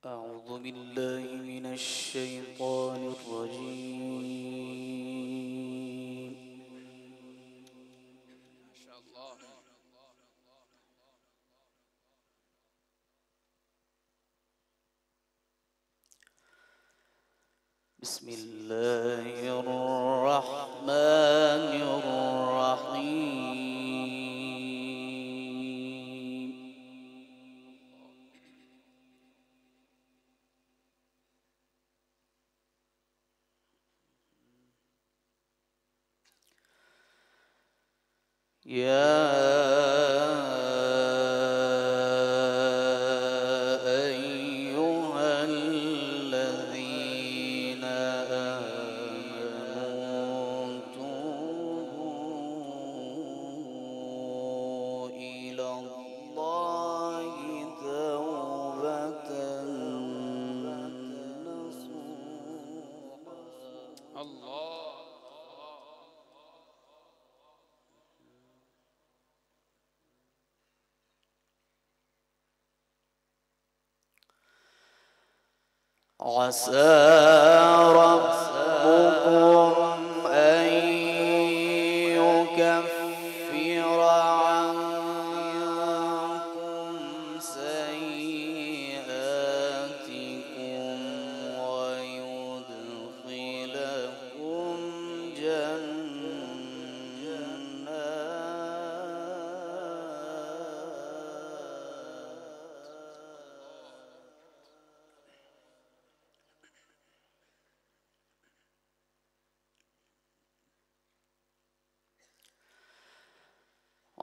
أعوذ بالله من الشيطان الرجيم. ما شاء الله. بسم الله الرحمن الرحيم. يا أيها الذين آمنوا توبوا إلى الله توبة نصوحا. الله. عسى ربكم أن يكفر عنكم سيئاتكم ويدخلكم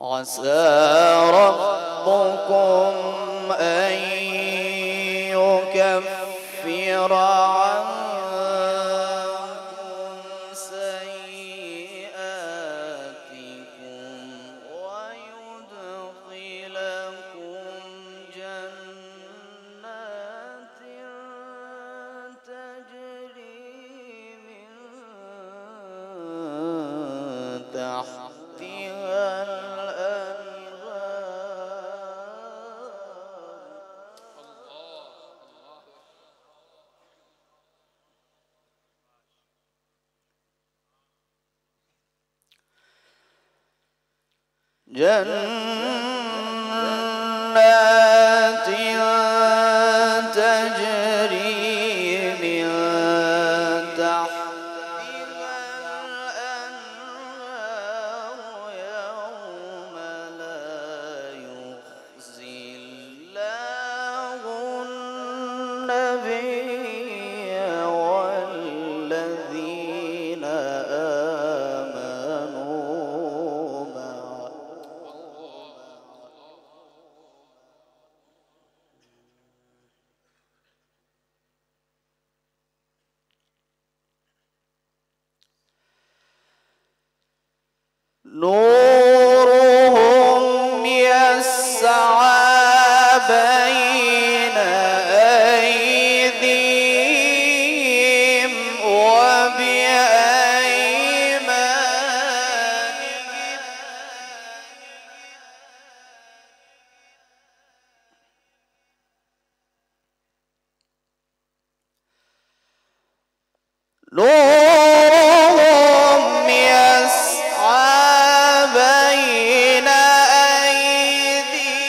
عسى ربكم أن يكفر عنكم سيئاتكم ويدخلكم جنات تجري من تحتها جنات تجري من تحتها الأنهار يوم لا يخزي الله النبي والذين آمنوا معه نورهم يسعى بين أيديهم وبأيمانهم نورهم يسعى بين أيديهم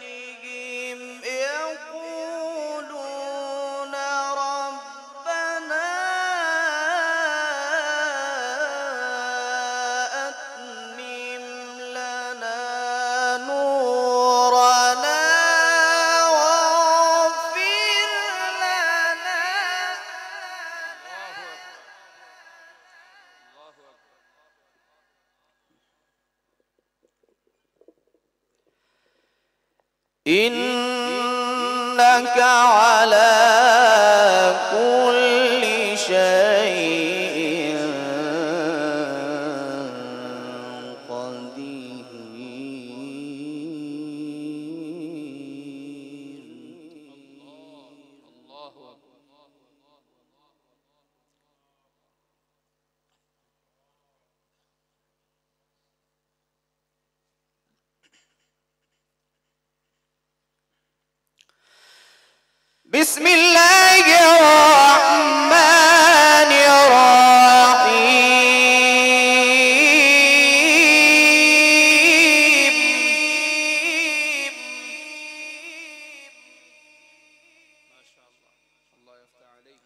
وبأيمانهم يقولون ربنا أتمم لنا نورنا واغفر لنا إنك على كل شيء بسم الله الرحمن الرحيم. ما شاء الله، الله يفتح عليك.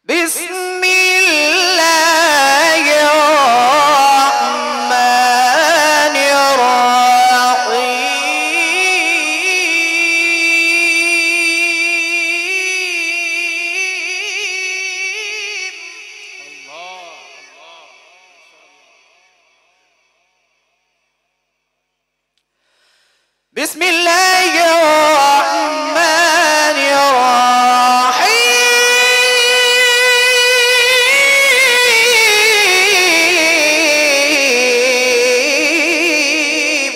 بسم الله الرحمن الرحيم. الله الله ما شاء الله. بسم الله الرحمن الرحيم.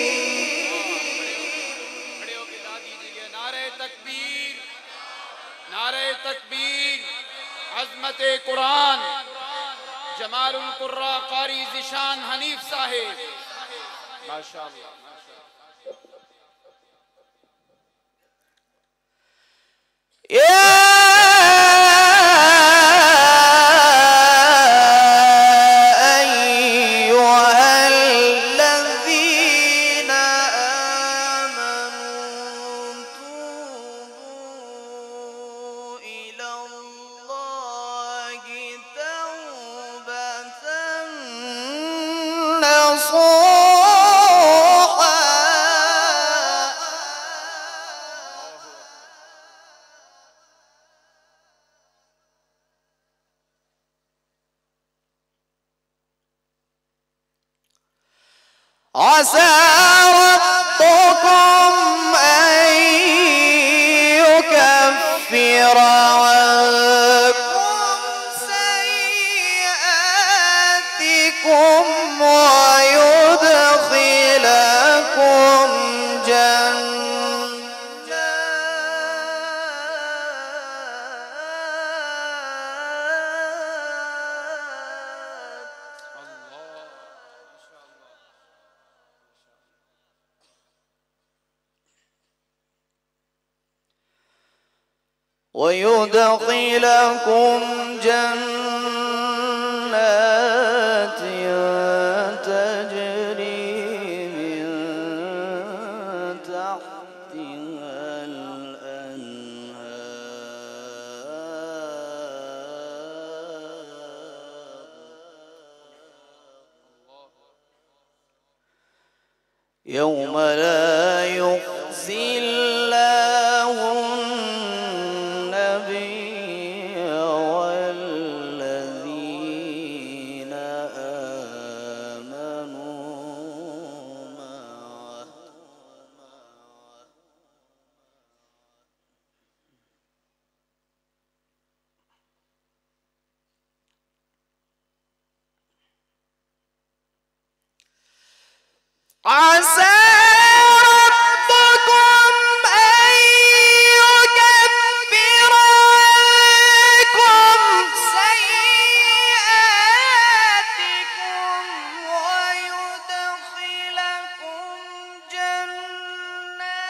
खड़े होके दा दीजिए नारे तकबीर, नारे तकबीर। अज़मत कुरान, जमालुल कुर्रा कारी ज़िशान हनीफ साहिब, माशाअल्लाह। يا أيها الذين آمنوا توبوا إلى الله توبة نصوحا. عسى ربكم أن يكفر عنكم سيئاتكم ويدخلكم جنات تجري من تحتها الأنهار يوم لا يخزي الله النبي والذين آمنوا معه عسى ربكم أن يكفر عنكم سيئاتكم ويدخلكم جنات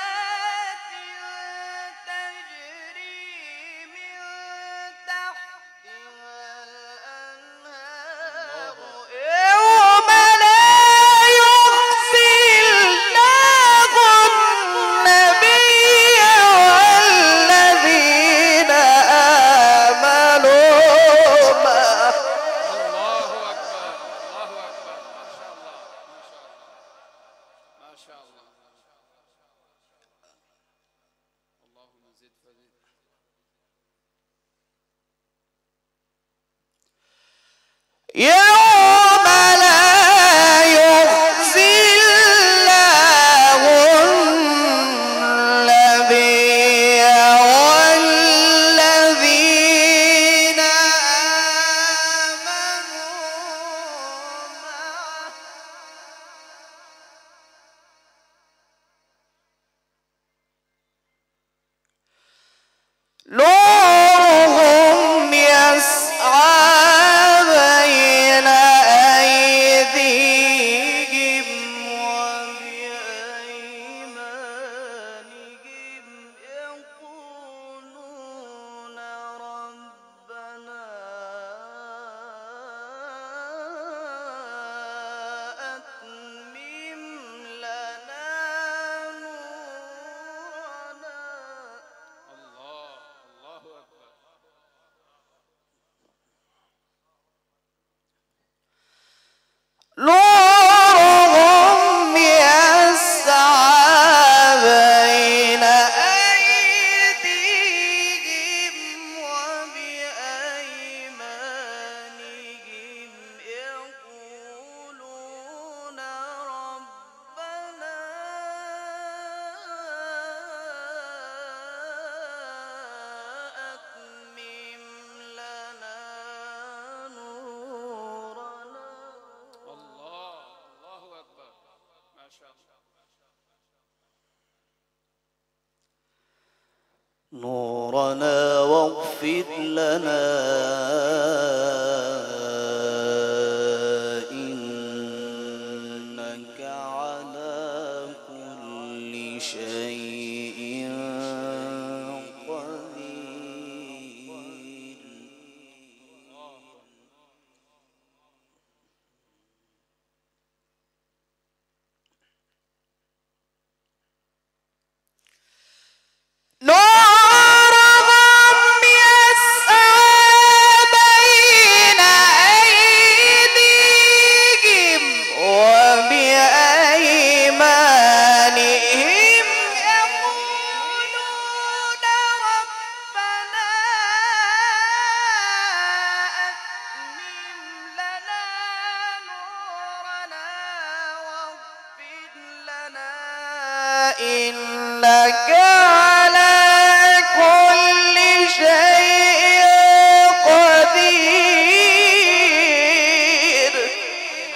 تجري من تحتها الأنهار يوم لا يخزي الله النبي والذين آمنوا معه. الله أكبر، الله أكبر، ما شاء الله، ما شاء الله، ما شاء الله. اللهم زد فزد. يوم لا يخزي الله النبي والذين آمنوا معه نورهم يسعى بين نورنا واغفر لنا إنك على كل شيء قدير. نورهم يسعى بين أيديهم وبأيمانهم يقولون ربنا أتمم لنا نورنا واغفر لنا إنك على كل شيء قدير.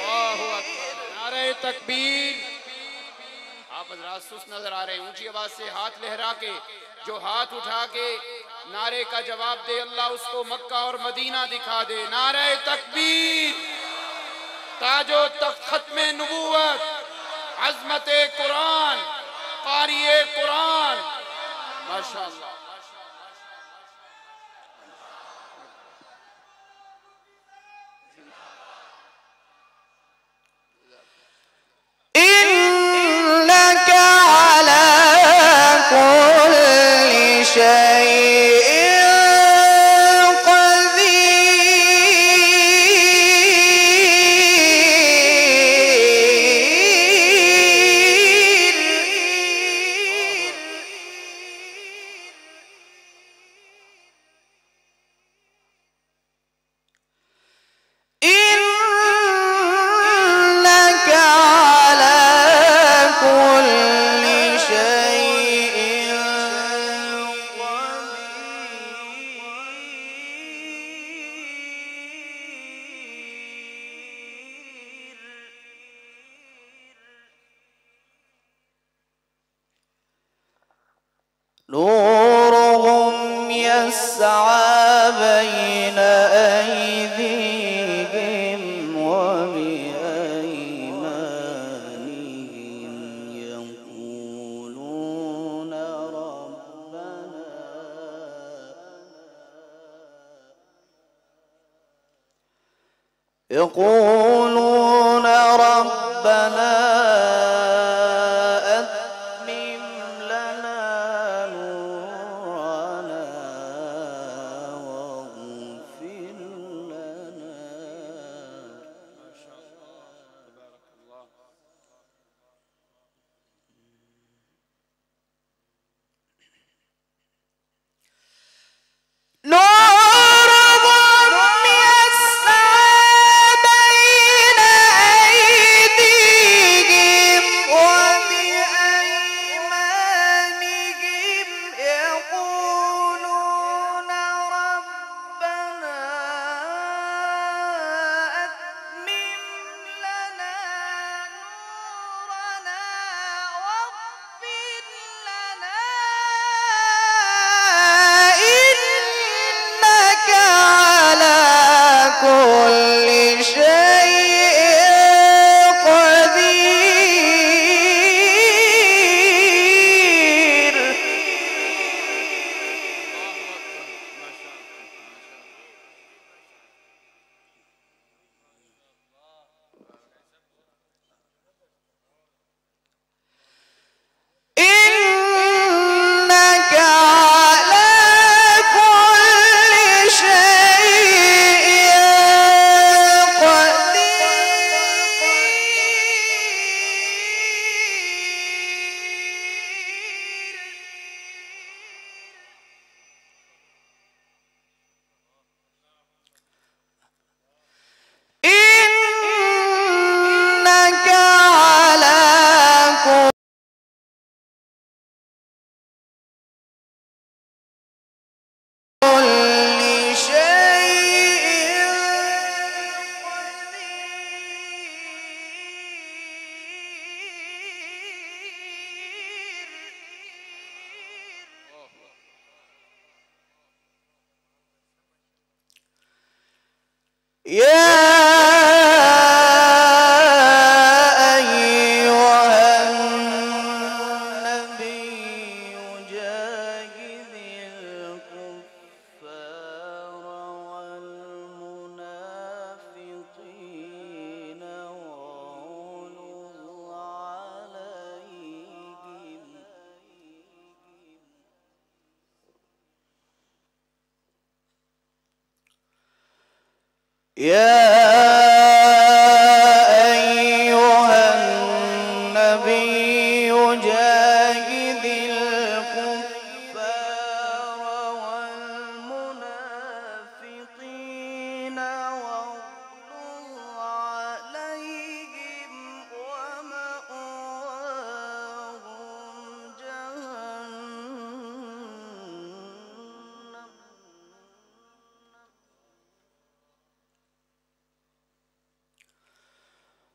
अल्लाहु अकबर। नारे तकबीर। आप हज़रात सुस्त नजर आ रहे हैं, ऊंची आवाज से हाथ लहरा के, जो हाथ उठा के नारे का जवाब दे अल्लाह उसको मक्का और मदीना दिखा दे। नारे तकबीर। ताजो तख्त खत्मे नबूवत, अज़मते कुरान, क़ारिए कुरान, माशाअल्लाह। إنك على كل شيء قدير. إنك على كل شيء قدير. نورهم يسعى بين أيديهم وبأيمانهم يقولون ربنا أتمم لنا نورنا واغفر لنا. نورهم يسعى بين أيديهم وبأيمانهم يقولون ربنا أتمم لنا نورنا واغفر لنا إنك على كل شيء قدير. إنك على كل شيء يا أيها النبي جاهد الكفار والمنافقين واغلظ عليهم يا أيها النبي جاهد الكفار والمنافقين واغلظ عليهم ومأواهم جهنم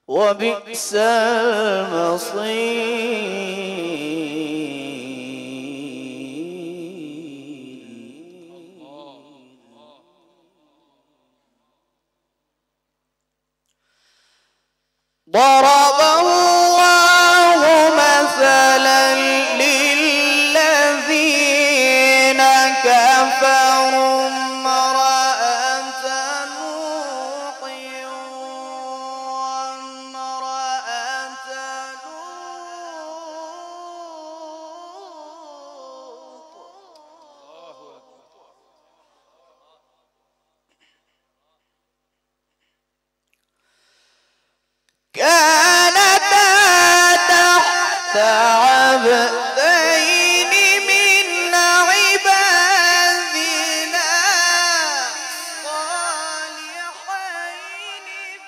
وبئس المصير. ضرب الله مثلا للذين كفروا امرأة نوح وامرأة لوط كانتا تحت عبدين من عبادنا صالحين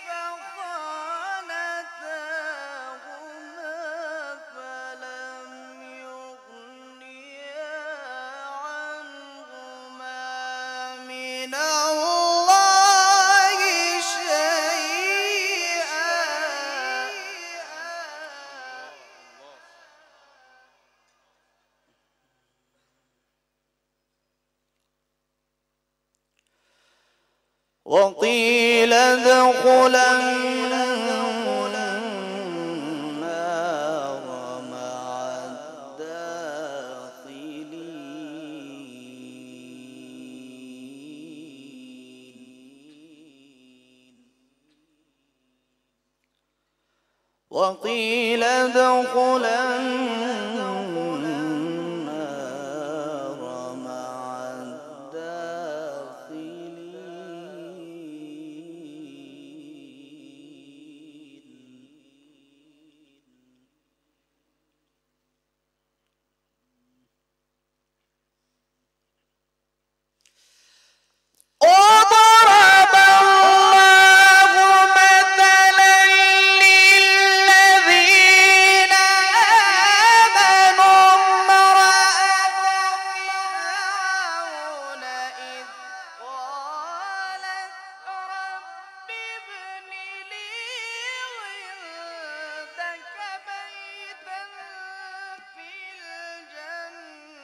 فخانتاهما فلم يغنيا عنهما من الله شيئا وقيل ادخلا النار مع الداخلين وقيل ادخلا النار مع الداخلين. وضرب الله مثلا للذين آمنوا امرأة فرعون إذ قالت رب ابن لي عندك بيتا في الجنة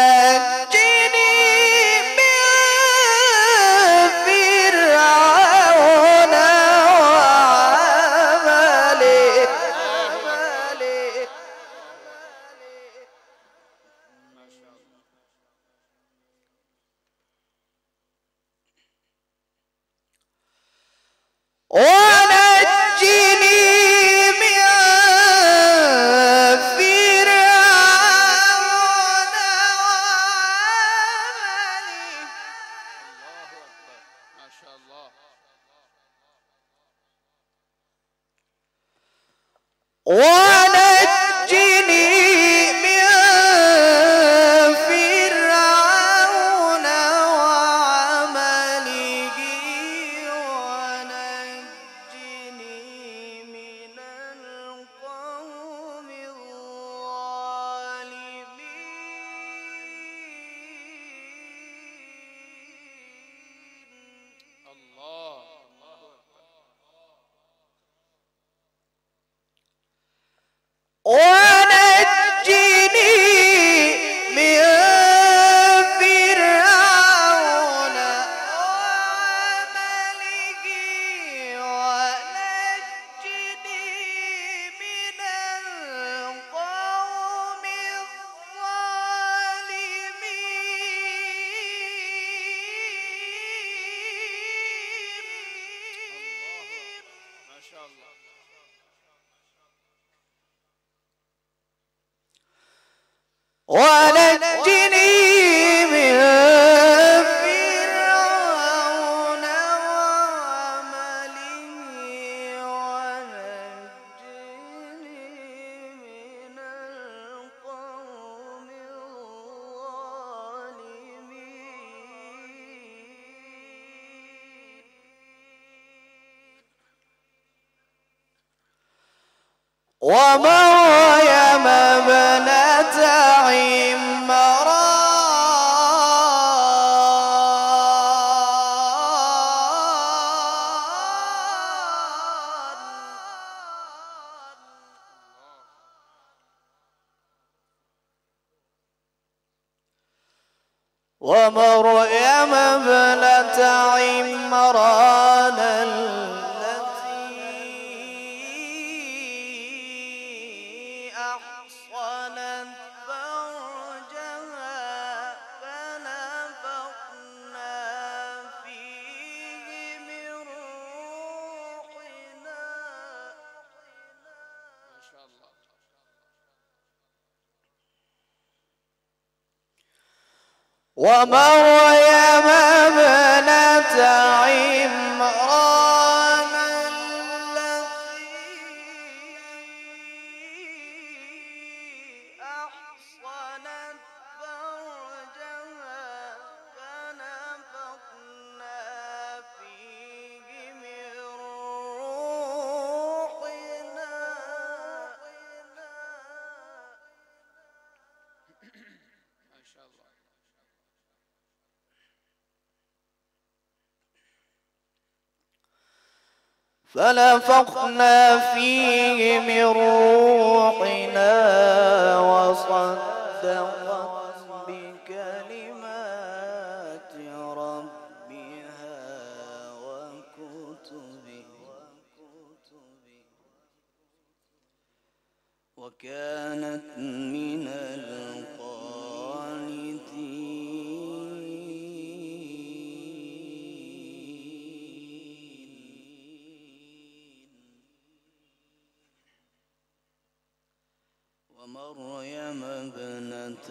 ونجني من فرعون وعمله ونجني من فرعون وعمله ما شاء الله. ونجني من فرعون وعمله ونجني من القوم الظالمين. الله. ونجني من فرعون وعمله الله. ونجني من فرعون وعمله ونجني من القوم الظالمين. ومريم ابنة ومريم ابنة عمران التي أحصنت فرجها فنفخنا فيه من روحنا. ما شاء الله. ومريم ابنة عمران التي أحصنت فرجها فنفخنا فيه من روحنا. ما شاء الله. فنفخنا فيه من روحنا وصدقت بكلمات ربها وكتبه وكانت من ومريم ابنة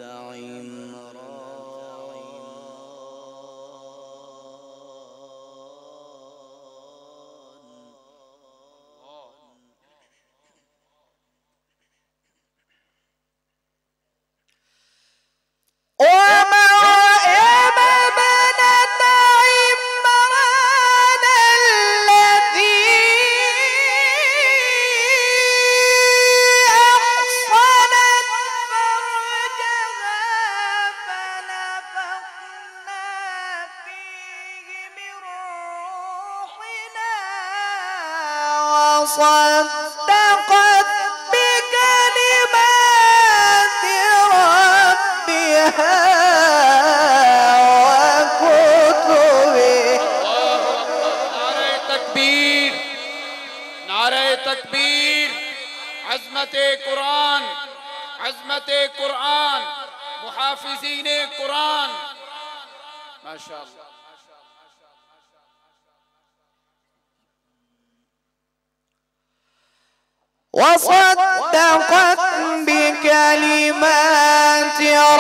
صدقت بكلمات ربها وكتبه. الله أكبر. نعرہ تکبیر، نعرہ تکبیر. عظمت قرآن، عظمت قرآن، محافظین قرآن. ما شاء الله. وصدقت بكلمات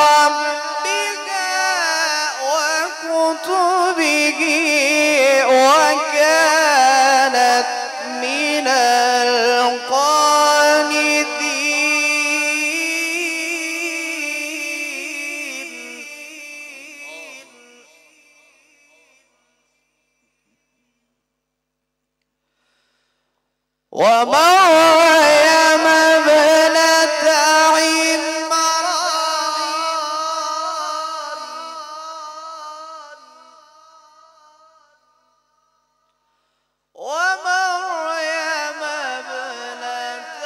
ربها وكتبه وكانت من القانتين. ومريم ابنة عمران ومريم ابنة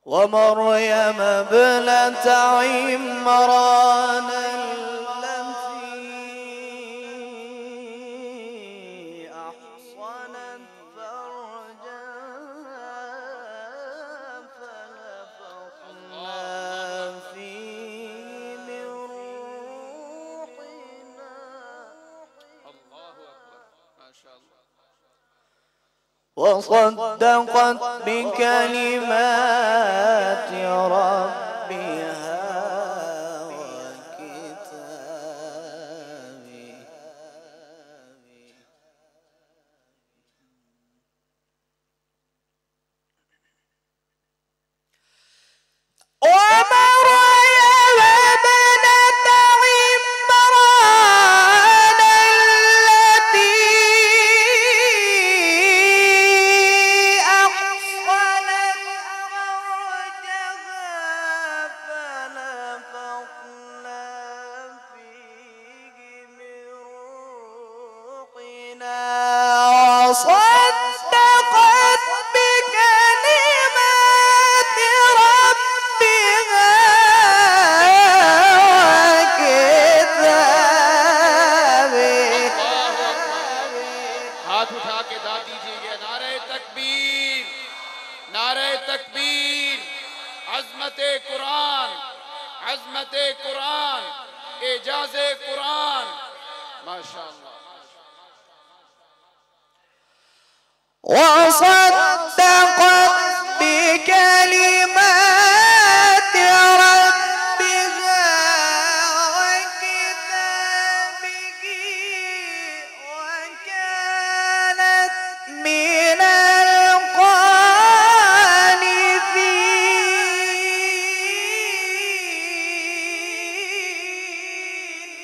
ومريم ابنة عمران التي أحصنت فرجها وصدقت بكلمات ربها وكتابه ومريم ابنة عمران التي أحصنت فرجها فنفخنا فيه من روحنا وصدقت بكلمات ربها وكتابه हाथ उठा के दाद दीजिए। नारे तकबीर, नारे तकबीर। अज़मते कुरान, अज़मते कुरान, एजाज़े कुरान। माशाअल्लाह। وصدقت بكلمات ربها وكتابه وكانت من القانتين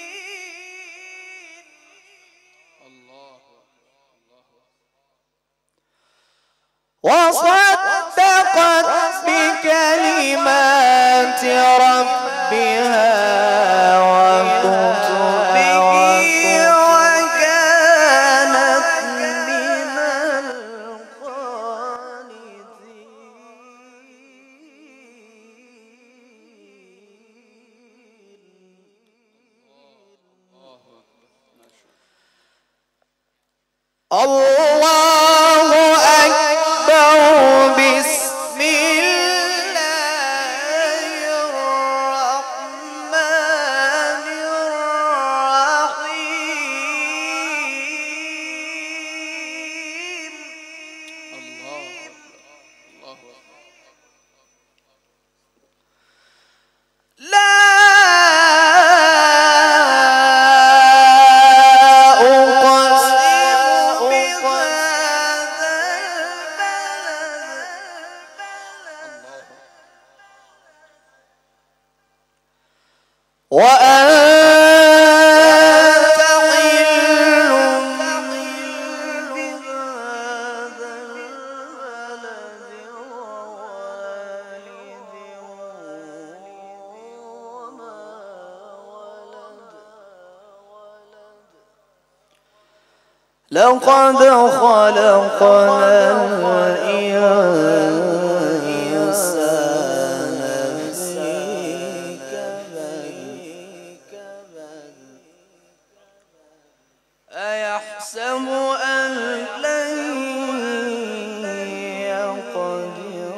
الله وصدقت بكلمات ربها وكتبه وكانت من القانتين الله أكبر بسم الله الرحمن الرحيم الله الله لا أقسم بهذا البلد وأنت حل بهذا البلد ووالد وما ولد لقد خلقنا الإنسان في كبد أيحسب أن لن يقدر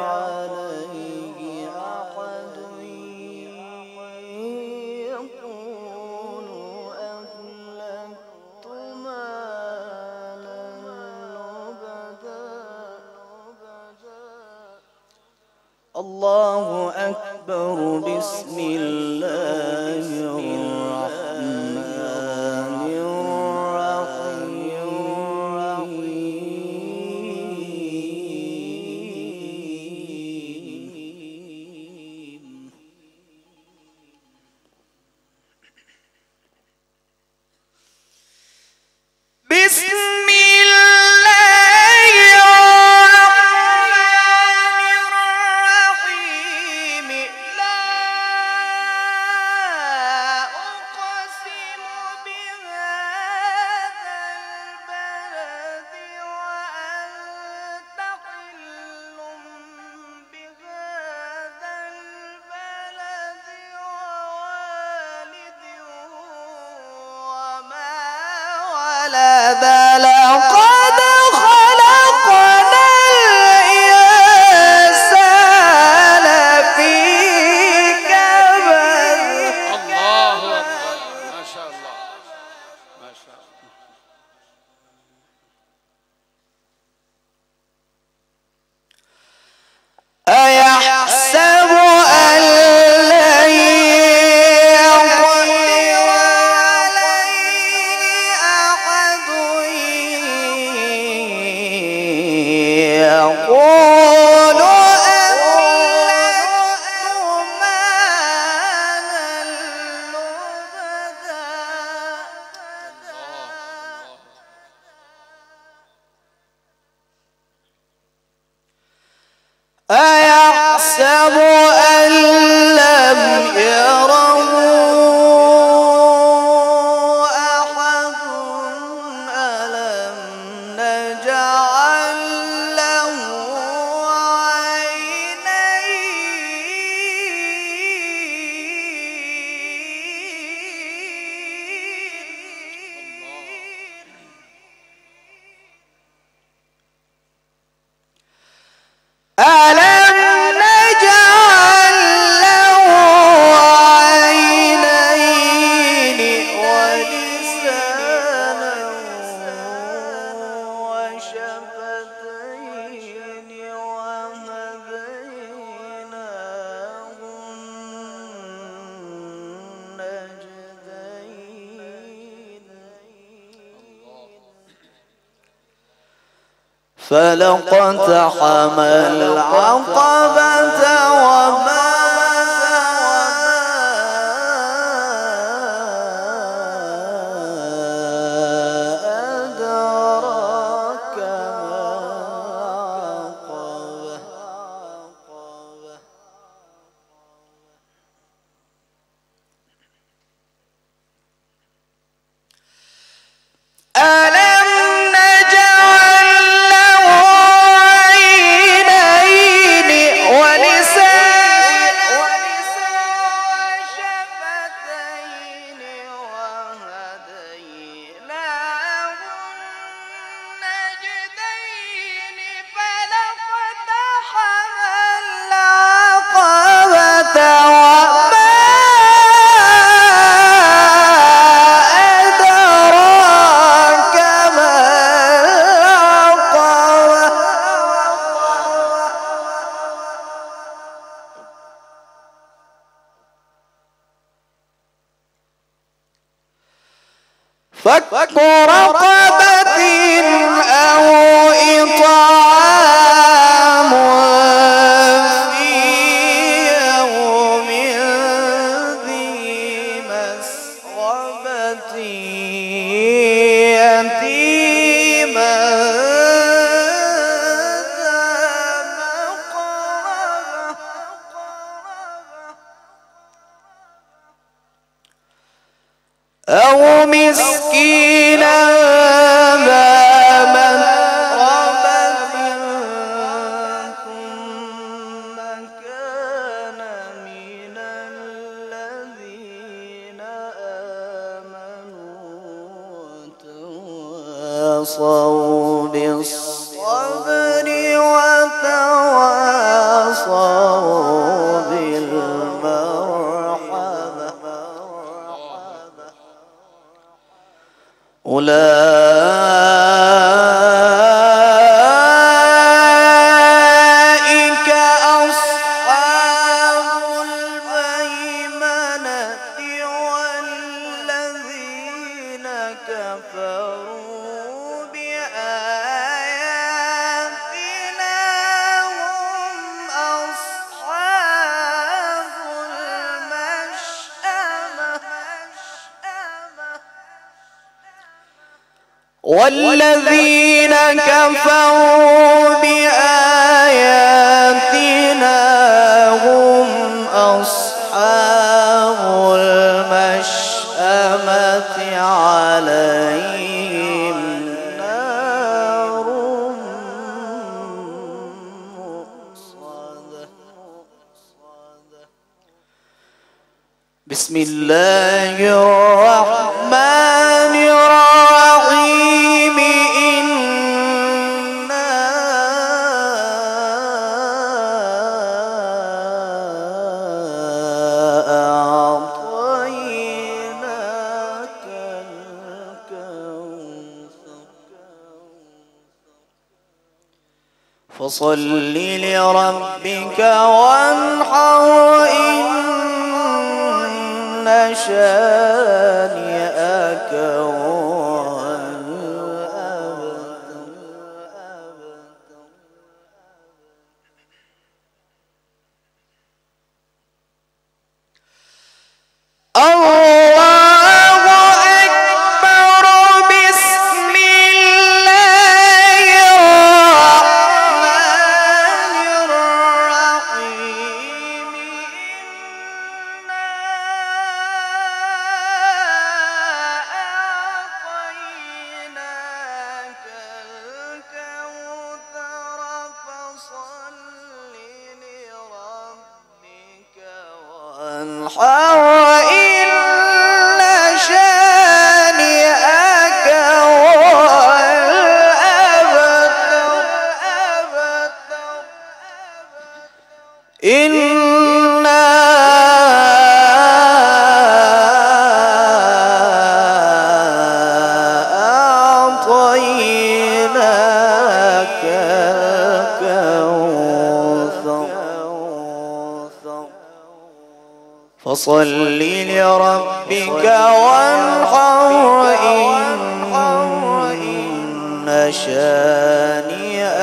عليه أحد يقول أهلكت مالا لبدا الله أكبر بسم الله الرحمن الرحيم بسم الله الرحمن الرحيم لا يحسب أن لم يره أحد ألم نجعل له ألم نجعل له عينين ولسانا وشفتين وهديناه النجدين فلقتحم العقبة وما أدراك ما العقبة ألم نجعل له عينين ولسانا وشفتين وهديناه النجدين فلقتحم العقبة وما أدراك ما العقبة فك رقبة أو إطعام في يوم ذي مسغبة يتيما ذا مقربة أو مسكينا ذا متربة ثم كان من الذين آمنوا وتواصوا بالصبر وتواصوا بالمرحمة أولئك أصحاب الميمنة والذين كفروا بآياتنا هم أصحاب المشأمة والذين كفروا بآياتنا هم أصحاب المشأمة عليهم نار مؤصدة بسم الله الرحمن الرحيم إنا أعطيناك الكوثر فصل لربك وانحر إن شانئك هو الأبتر الله أكبر بسم الله الرحمن الرحيم وانحر إن شانئك هو الأبتر إنا أعطيناك الكوثر فصل لربك وانحر إن شانئك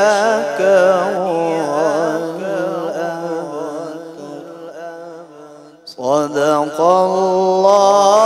هو الأبتر صدق الله